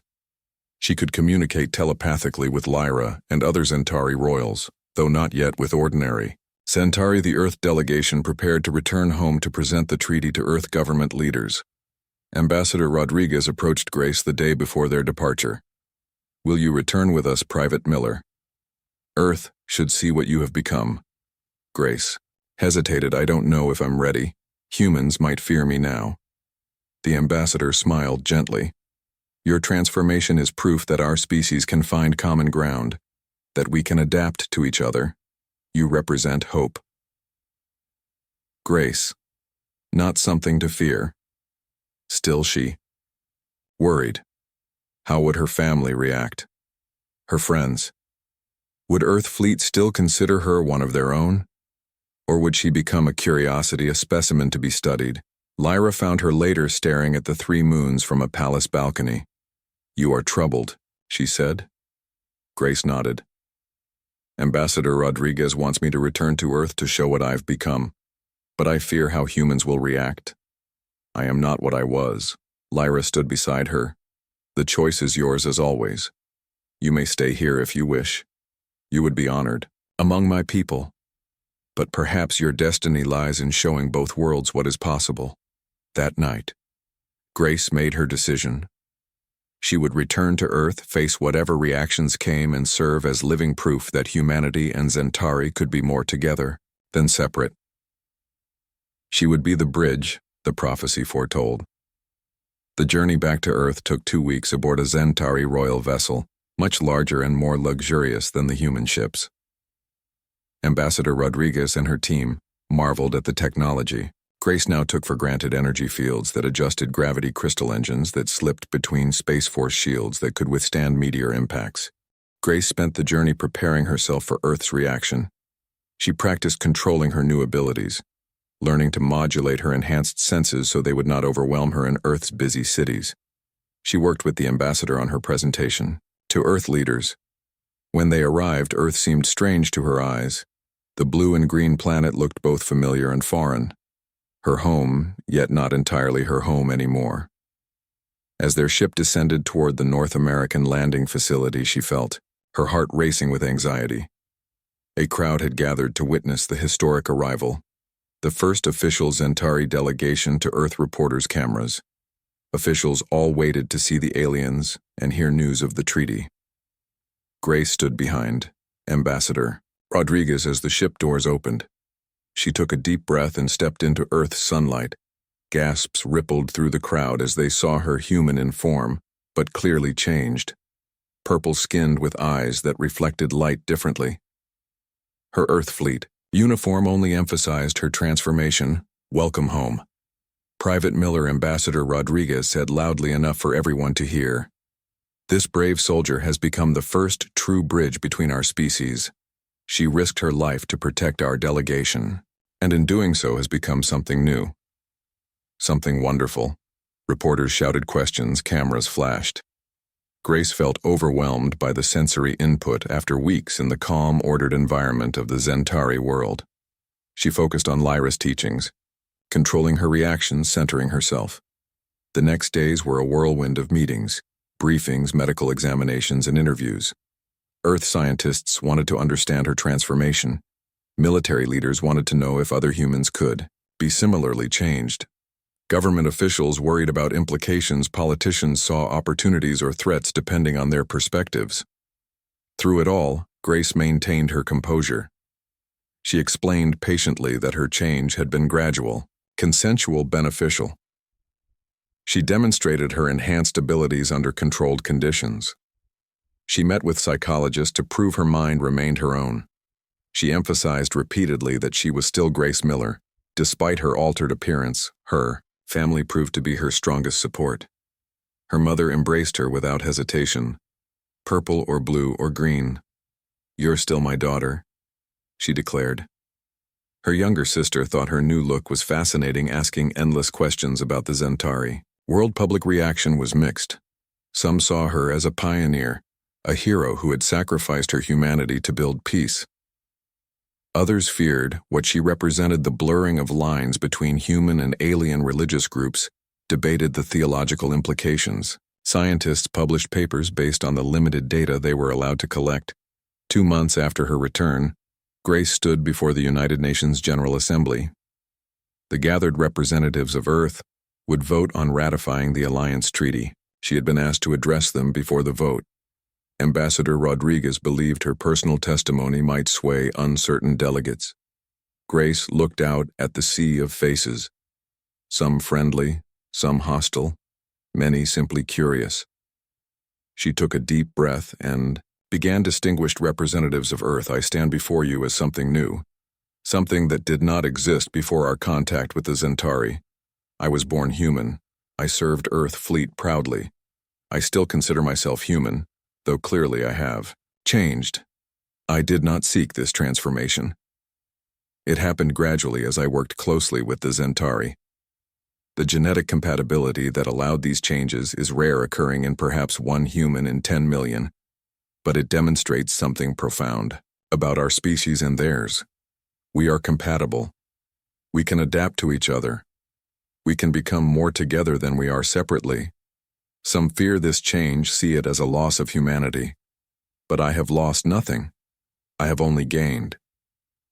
She could communicate telepathically with Lyra and other Zentari royals, though not yet with ordinary. Zentari, the Earth delegation, prepared to return home to present the treaty to Earth government leaders. Ambassador Rodriguez approached Grace the day before their departure. Will you return with us, Private Miller? Earth should see what you have become. Grace hesitated. I don't know if I'm ready. Humans might fear me now. The ambassador smiled gently. Your transformation is proof that our species can find common ground, that we can adapt to each other. You represent hope. Grace, not something to fear. Still she worried. How would her family react? Her friends? Would Earth fleet still consider her one of their own? Or would she become a curiosity, a specimen to be studied? Lyra found her later staring at the 3 moons from a palace balcony. You are troubled, she said. Grace nodded. Ambassador Rodriguez wants me to return to Earth to show what I've become, but I fear how humans will react. I am not what I was. Lyra stood beside her. The choice is yours as always. You may stay here if you wish. You would be honored among my people. But perhaps your destiny lies in showing both worlds what is possible. That night, Grace made her decision. She would return to Earth, face whatever reactions came, and serve as living proof that humanity and Zentari could be more together than separate. She would be the bridge, the prophecy foretold. The journey back to Earth took 2 weeks aboard a Zentari royal vessel, much larger and more luxurious than the human ships. Ambassador Rodriguez and her team marveled at the technology. Grace now took for granted energy fields that adjusted gravity crystal engines that slipped between Space Force shields that could withstand meteor impacts. Grace spent the journey preparing herself for Earth's reaction. She practiced controlling her new abilities, learning to modulate her enhanced senses so they would not overwhelm her in Earth's busy cities. She worked with the ambassador on her presentation to Earth leaders. When they arrived, Earth seemed strange to her eyes. The blue and green planet looked both familiar and foreign. Her home, yet not entirely her home anymore. As their ship descended toward the North American landing facility, she felt her heart racing with anxiety. A crowd had gathered to witness the historic arrival, the first official Zentari delegation to Earth reporters' cameras. Officials all waited to see the aliens and hear news of the treaty. Grace stood behind Ambassador Rodriguez as the ship doors opened. She took a deep breath and stepped into Earth's sunlight. Gasps rippled through the crowd as they saw her human in form, but clearly changed. Purple-skinned with eyes that reflected light differently. Her Earth fleet uniform only emphasized her transformation. Welcome home. Private Miller Ambassador Rodriguez said loudly enough for everyone to hear. This brave soldier has become the first true bridge between our species. She risked her life to protect our delegation, and in doing so has become something new. Something wonderful. Reporters shouted questions, cameras flashed. Grace felt overwhelmed by the sensory input after weeks in the calm, ordered environment of the Zentari world. She focused on Lyra's teachings, controlling her reactions, centering herself. The next days were a whirlwind of meetings, briefings, medical examinations, and interviews. Earth scientists wanted to understand her transformation. Military leaders wanted to know if other humans could be similarly changed. Government officials worried about implications. Politicians saw opportunities or threats depending on their perspectives. Through it all, Grace maintained her composure. She explained patiently that her change had been gradual, consensual, beneficial. She demonstrated her enhanced abilities under controlled conditions. She met with psychologists to prove her mind remained her own. She emphasized repeatedly that she was still Grace Miller. Despite her altered appearance, her family proved to be her strongest support. Her mother embraced her without hesitation. Purple or blue or green. "You're still my daughter," she declared. Her younger sister thought her new look was fascinating, asking endless questions about the Zentari. World public reaction was mixed. Some saw her as a pioneer, a hero who had sacrificed her humanity to build peace. Others feared what she represented, the blurring of lines between human and alien religious groups, debated the theological implications. Scientists published papers based on the limited data they were allowed to collect. 2 months after her return, Grace stood before the United Nations General Assembly. The gathered representatives of Earth would vote on ratifying the alliance treaty. She had been asked to address them before the vote. Ambassador Rodriguez believed her personal testimony might sway uncertain delegates. Grace looked out at the sea of faces, some friendly, some hostile, many simply curious. She took a deep breath and began. "Distinguished representatives of Earth, I stand before you as something new, something that did not exist before our contact with the Zentari. I was born human. I served Earth fleet proudly. I still consider myself human, though clearly I have changed. I did not seek this transformation. It happened gradually as I worked closely with the Zentari. The genetic compatibility that allowed these changes is rare, occurring in perhaps 1 human in 10 million, but it demonstrates something profound about our species and theirs. We are compatible. We can adapt to each other. We can become more together than we are separately. Some fear this change, see it as a loss of humanity. But I have lost nothing. I have only gained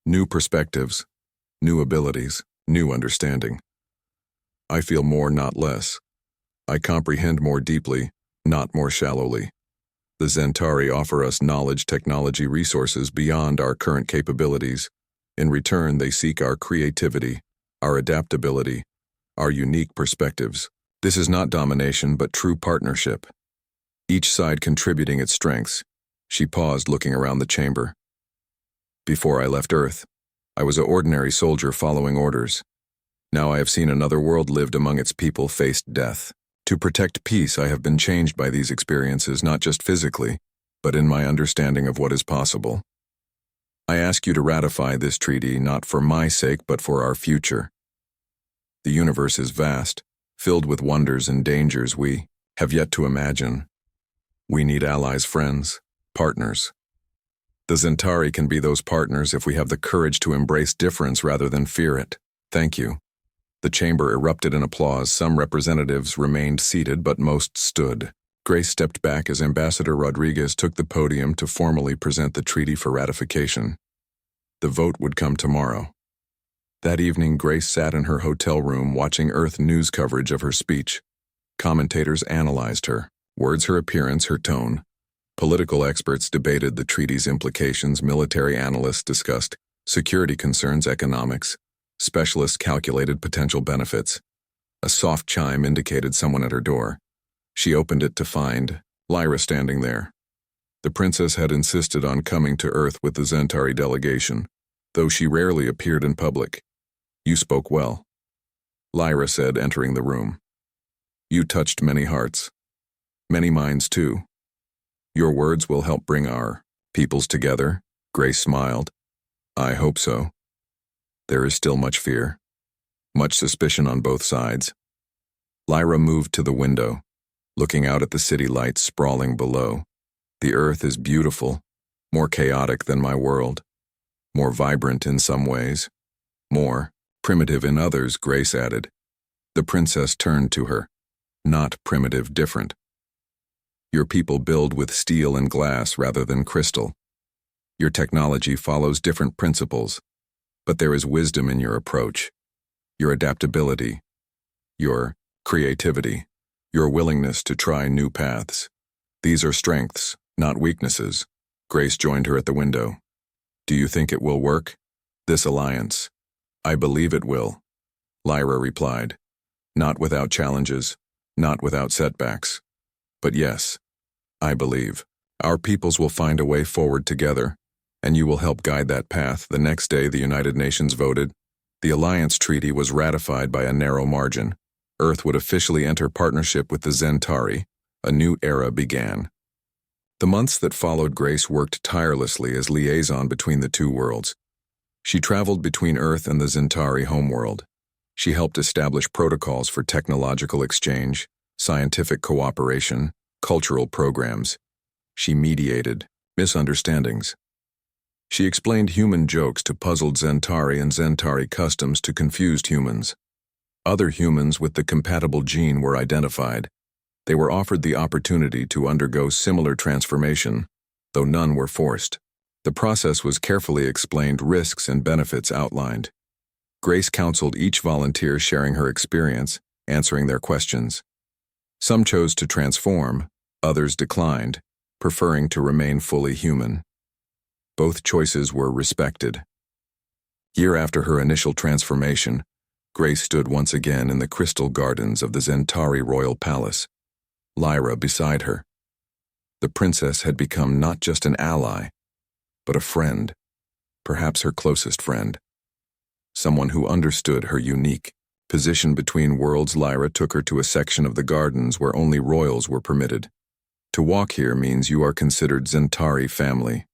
new perspectives, new abilities, new understanding. I feel more, not less. I comprehend more deeply, not more shallowly. The Zentari offer us knowledge, technology, resources beyond our current capabilities. In return, they seek our creativity, our adaptability, our unique perspectives. This is not domination, but true partnership. Each side contributing its strengths." She paused, looking around the chamber. Before I left Earth, I was an ordinary soldier following orders. Now I have seen another world lived among its people faced death. To protect peace, I have been changed by these experiences, not just physically, but in my understanding of what is possible. I ask you to ratify this treaty not for my sake, but for our future. The universe is vast, filled with wonders and dangers we have yet to imagine. We need allies, friends, partners. The Zentari can be those partners if we have the courage to embrace difference rather than fear it. Thank you. The chamber erupted in applause. Some representatives remained seated, but most stood. Grace stepped back as Ambassador Rodriguez took the podium to formally present the treaty for ratification. The vote would come tomorrow. That evening, Grace sat in her hotel room watching Earth news coverage of her speech. Commentators analyzed her words, her appearance, her tone. Political experts debated the treaty's implications. Military analysts discussed security concerns, economics. Specialists calculated potential benefits. A soft chime indicated someone at her door. She opened it to find Lyra standing there. The princess had insisted on coming to Earth with the Zentari delegation, though she rarely appeared in public. You spoke well, Lyra said, entering the room. You touched many hearts. Many minds, too. Your words will help bring our peoples together, Grace smiled. I hope so. There is still much fear, much suspicion on both sides. Lyra moved to the window, looking out at the city lights sprawling below. The Earth is beautiful, more chaotic than my world, more vibrant in some ways, more primitive in others, Grace added. The princess turned to her. Not primitive, different. Your people build with steel and glass rather than crystal. Your technology follows different principles, but there is wisdom in your approach, your adaptability, your creativity, your willingness to try new paths. These are strengths, not weaknesses. Grace joined her at the window. Do you think it will work? This alliance? I believe it will, Lyra replied. Not without challenges, not without setbacks. But yes, I believe. Our peoples will find a way forward together, and you will help guide that path. The next day, the United Nations voted. The alliance treaty was ratified by a narrow margin. Earth would officially enter partnership with the Zentari. A new era began. The months that followed, Grace worked tirelessly as liaison between the two worlds. She traveled between Earth and the Zentari homeworld. She helped establish protocols for technological exchange, scientific cooperation, cultural programs. She mediated misunderstandings. She explained human jokes to puzzled Zentari and Zentari customs to confused humans. Other humans with the compatible gene were identified. They were offered the opportunity to undergo similar transformation, though none were forced. The process was carefully explained, risks and benefits outlined. Grace counseled each volunteer, sharing her experience, answering their questions. Some chose to transform, others declined, preferring to remain fully human. Both choices were respected. Year after her initial transformation, Grace stood once again in the crystal gardens of the Zentari royal palace, Lyra beside her. The princess had become not just an ally, but a friend, perhaps her closest friend. Someone who understood her unique position between worlds. Lyra took her to a section of the gardens where only royals were permitted. To walk here means you are considered Zentari family,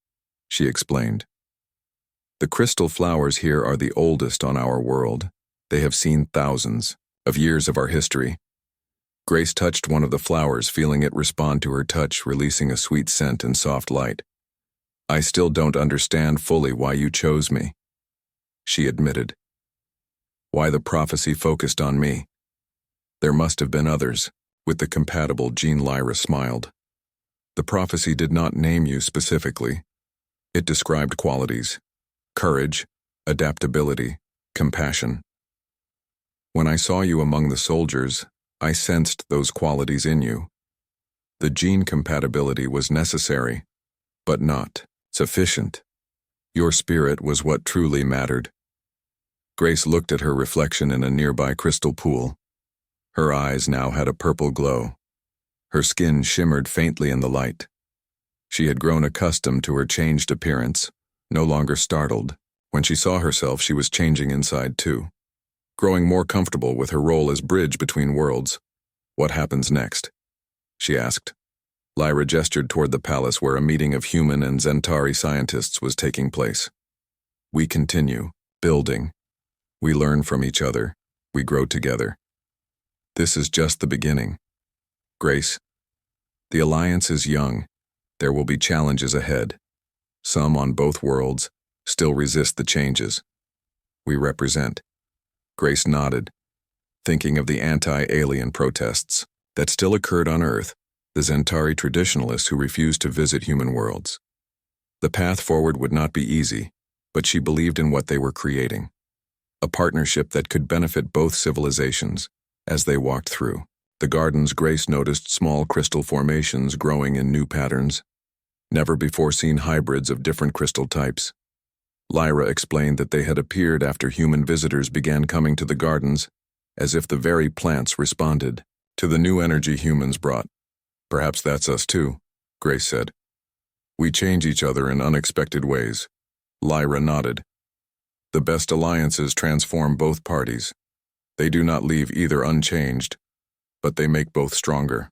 she explained. The crystal flowers here are the oldest on our world. They have seen thousands of years of our history. Grace touched one of the flowers, feeling it respond to her touch, releasing a sweet scent and soft light. I still don't understand fully why you chose me, she admitted. Why the prophecy focused on me? There must have been others. With the compatible gene, Lyra smiled. The prophecy did not name you specifically. It described qualities: courage, adaptability, compassion. When I saw you among the soldiers, I sensed those qualities in you. The gene compatibility was necessary, but not sufficient. Your spirit was what truly mattered. Grace looked at her reflection in a nearby crystal pool. Her eyes now had a purple glow. Her skin shimmered faintly in the light. She had grown accustomed to her changed appearance, No longer startled, when she saw herself, she was changing inside too, growing more comfortable with her role as bridge between worlds. "What happens next?" she asked. Lyra gestured toward the palace where a meeting of human and Zentari scientists was taking place. "We continue, building. We learn from each other. We grow together. This is just the beginning. Grace, the Alliance is young. There will be challenges ahead. Some on both worlds still resist the changes we represent." Grace nodded, thinking of the anti-alien protests that still occurred on Earth, the Zentari traditionalists who refused to visit human worlds. The path forward would not be easy, but she believed in what they were creating. A partnership that could benefit both civilizations. As they walked through the gardens, Grace noticed small crystal formations growing in new patterns, never-before-seen hybrids of different crystal types. Lyra explained that they had appeared after human visitors began coming to the gardens, as if the very plants responded to the new energy humans brought. "Perhaps that's us too," Grace said. "We change each other in unexpected ways." Lyra nodded. "The best alliances transform both parties. They do not leave either unchanged, but they make both stronger."